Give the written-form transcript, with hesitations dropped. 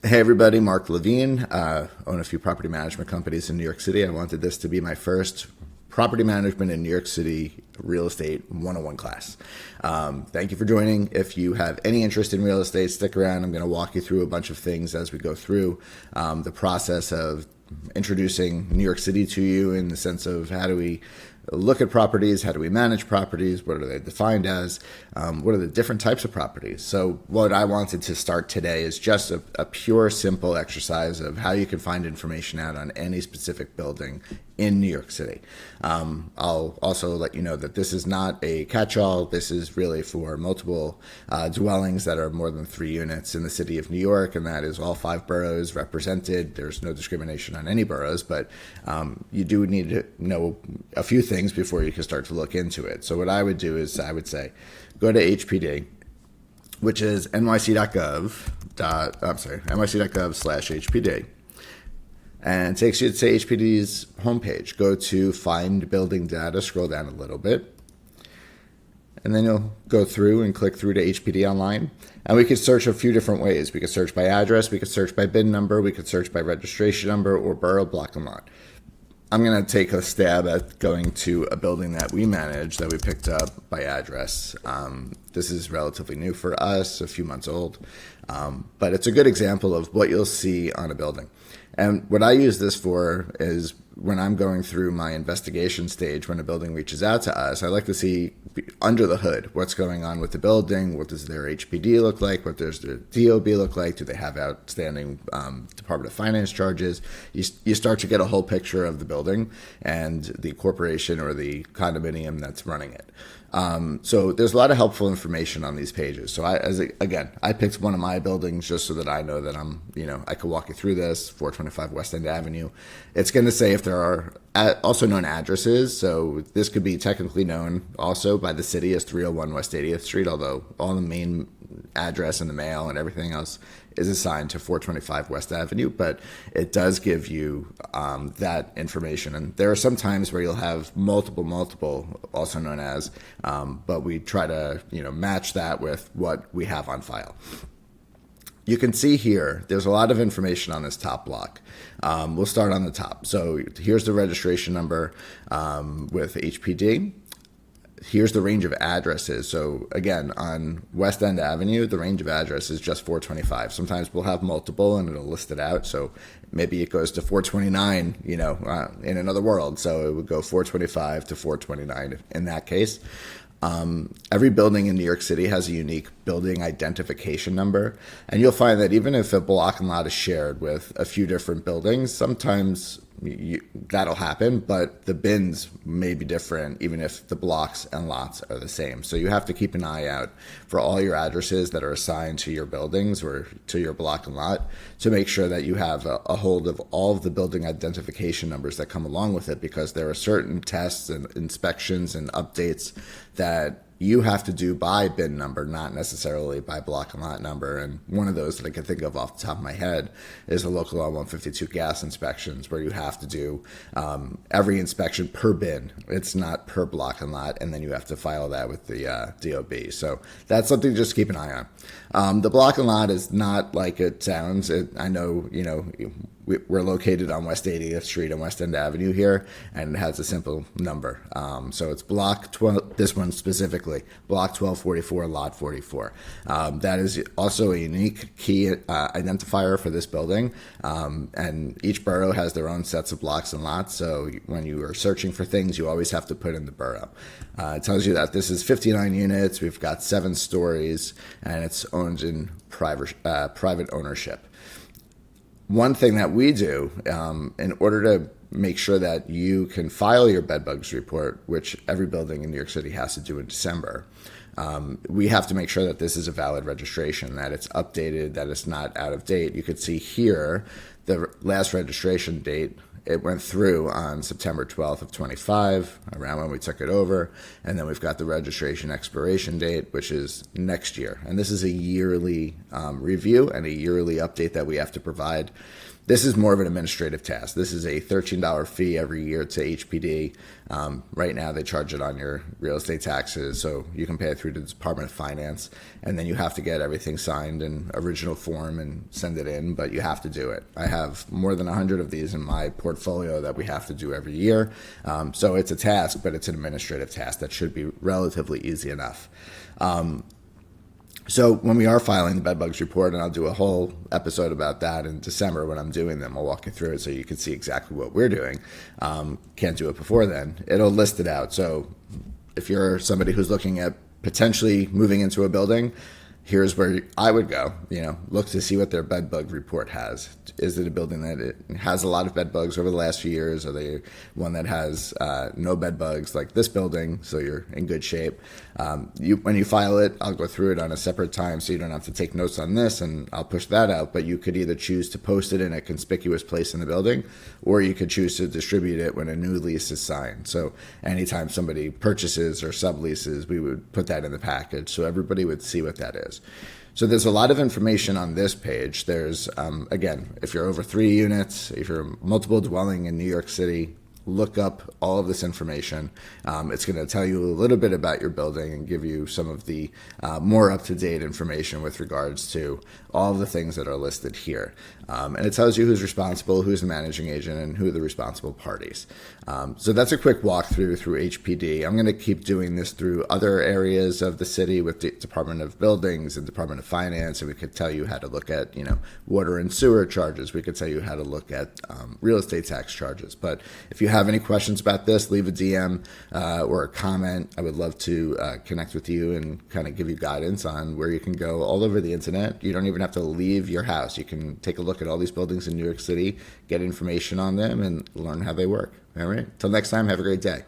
Hey everybody, Mark Levine. Own a few property management companies in New York City. I wanted this to be my first property management in New York City real estate 101 class. Thank you for joining. If you have any interest in real estate, stick around. I'm going to walk you through a bunch of things as we go through the process of introducing New York City to you, in the sense of how do we look at properties, how do we manage properties, what are they defined as, what are the different types of properties. So what I wanted to start today is just a pure, simple exercise of how you can find information out on any specific building in New York City. I'll also let you know that this is not a catch-all. This is really for multiple dwellings that are more than 3 units in the city of New York, and that is all 5 boroughs represented. There's no discrimination on any boroughs, but you do need to know a few things before you can start to look into it. So what I would do is I would say go to HPD, which is nyc.gov/HPD. And it takes you to HPD's homepage. Go to Find Building Data, scroll down a little bit, and then you'll go through and click through to HPD Online. And we could search a few different ways. We could search by address, we could search by BIN number, we could search by registration number, or borough, block, and lot. I'm going to take a stab at going to a building that we manage that we picked up by address. This is relatively new for us, a few months old, but it's a good example of what you'll see on a building. And what I use this for is when I'm going through my investigation stage, when a building reaches out to us, I like to see under the hood what's going on with the building. What does their HPD look like? What does their DOB look like? Do they have outstanding Department of Finance charges? You start to get a whole picture of the building and the corporation or the condominium that's running it. So there's a lot of helpful information on these pages. So I picked one of my buildings just so that I know that I could walk you through this, 425 West End Avenue. It's going to say if there are also known addresses. So this could be technically known also by the city as 301 West 80th Street, although all the main address and the mail and everything else is assigned to 425 West Avenue, but it does give you that information. And there are some times where you'll have multiple, also known as, but we try to match that with what we have on file. You can see here, there's a lot of information on this top block. We'll start on the top. So here's the registration number with HPD. Here's the range of addresses. So again, on West End Avenue, the range of address is just 425. Sometimes we'll have multiple and it'll list it out. So maybe it goes to 429, in another world. So it would go 425 to 429 in that case. Every building in New York City has a unique building identification number. And you'll find that even if a block and lot is shared with a few different buildings, sometimes that'll happen, but the bins may be different even if the blocks and lots are the same. So you have to keep an eye out for all your addresses that are assigned to your buildings or to your block and lot to make sure that you have a hold of all of the building identification numbers that come along with it, because there are certain tests and inspections and updates that you have to do by bin number, not necessarily by block and lot number. And one of those that I can think of off the top of my head is the local law 152 gas inspections, where you have to do every inspection per bin. It's not per block and lot, and then you have to file that with the DOB. So that's something to just keep an eye on. The block and lot is not like it sounds. I know, we're located on West 80th Street and West End Avenue here, and it has a simple number. So it's block 12, this one specifically, block 1244, lot 44. That is also a unique key identifier for this building. And each borough has their own sets of blocks and lots. So when you are searching for things, you always have to put in the borough. It tells you that this is 59 units. We've got 7 stories, and it's owned in private ownership. One thing that we do in order to make sure that you can file your bedbugs report, which every building in New York City has to do in December, we have to make sure that this is a valid registration, that it's updated, that it's not out of date. You could see here the last registration date. It went through on September 12th of 25, around when we took it over. And then we've got the registration expiration date, which is next year. And this is a yearly review and a yearly update that we have to provide. This is more of an administrative task. This is a $13 fee every year to HPD. Right now, they charge it on your real estate taxes, so you can pay it through the Department of Finance, and then you have to get everything signed in original form and send it in, but you have to do it. I have more than 100 of these in my portfolio that we have to do every year. So it's a task, but it's an administrative task that should be relatively easy enough. So when we are filing the bedbugs report, and I'll do a whole episode about that in December when I'm doing them, I'll walk you through it so you can see exactly what we're doing. Can't do it before then. It'll list it out. So if you're somebody who's looking at potentially moving into a building, here's where I would go, look to see what their bed bug report has. Is it a building that it has a lot of bed bugs over the last few years? Are they one that has no bed bugs like this building? So you're in good shape. When you file it, I'll go through it on a separate time so you don't have to take notes on this, and I'll push that out. But you could either choose to post it in a conspicuous place in the building, or you could choose to distribute it when a new lease is signed. So anytime somebody purchases or subleases, we would put that in the package so everybody would see what that is. So there's a lot of information on this page. There's, again, if you're over 3 units, if you're multiple dwelling in New York City, look up all of this information. It's going to tell you a little bit about your building and give you some of the more up-to-date information with regards to all of the things that are listed here. And it tells you who's responsible, who's the managing agent, and who are the responsible parties. So that's a quick walkthrough through HPD. I'm going to keep doing this through other areas of the city with the Department of Buildings and Department of Finance, and we could tell you how to look at, water and sewer charges. We could tell you how to look at real estate tax charges. But if you have any questions about this, leave a DM or a comment. I would love to connect with you and kind of give you guidance on where you can go all over the internet. You don't even have to leave your house. You can take a look at all these buildings in New York City, get information on them, and learn how they work. All right. Till next time, have a great day.